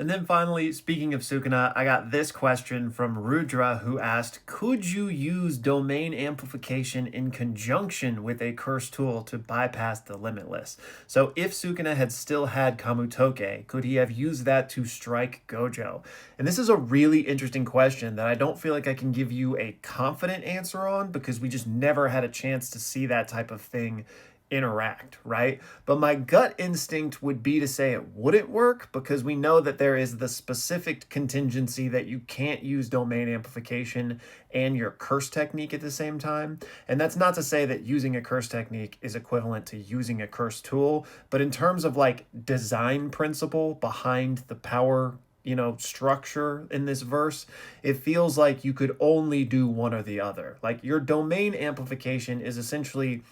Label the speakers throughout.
Speaker 1: And then finally, speaking of Sukuna, I got this question from Rudra who asked, could you use domain amplification in conjunction with a curse tool to bypass the limitless? So if Sukuna had still had Kamutoke, could he have used that to strike Gojo? And this is a really interesting question that I don't feel like I can give you a confident answer on because we just never had a chance to see that type of thing interact, right? But my gut instinct would be to say it wouldn't work because we know that there is the specific contingency that you can't use domain amplification and your curse technique at the same time. And that's not to say that using a curse technique is equivalent to using a curse tool, but in terms of like design principle behind the power structure in this verse, it feels like you could only do one or the other. Like your domain amplification is essentially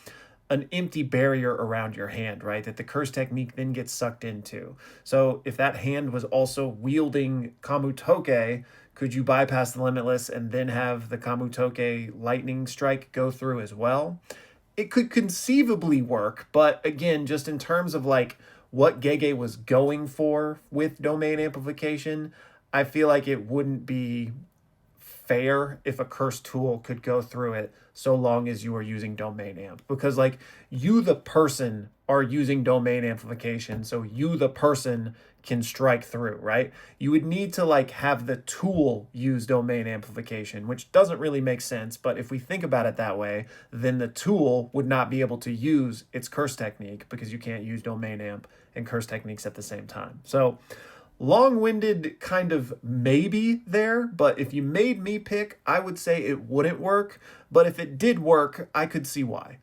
Speaker 1: an empty barrier around your hand, right? That the curse technique then gets sucked into. So if that hand was also wielding Kamutoke, could you bypass the limitless and then have the Kamutoke lightning strike go through as well? It could conceivably work, but again, just in terms of like what Gege was going for with domain amplification, I feel like it wouldn't be fair if a curse tool could go through it so long as you are using domain amp, because like you the person are using domain amplification, so you the person can strike through, right? You would need to like have the tool use domain amplification, which doesn't really make sense, but if we think about it that way, then the tool would not be able to use its curse technique because you can't use domain amp and curse techniques at the same time. So long-winded kind of maybe there, but if you made me pick, I would say it wouldn't work. But if it did work, I could see why.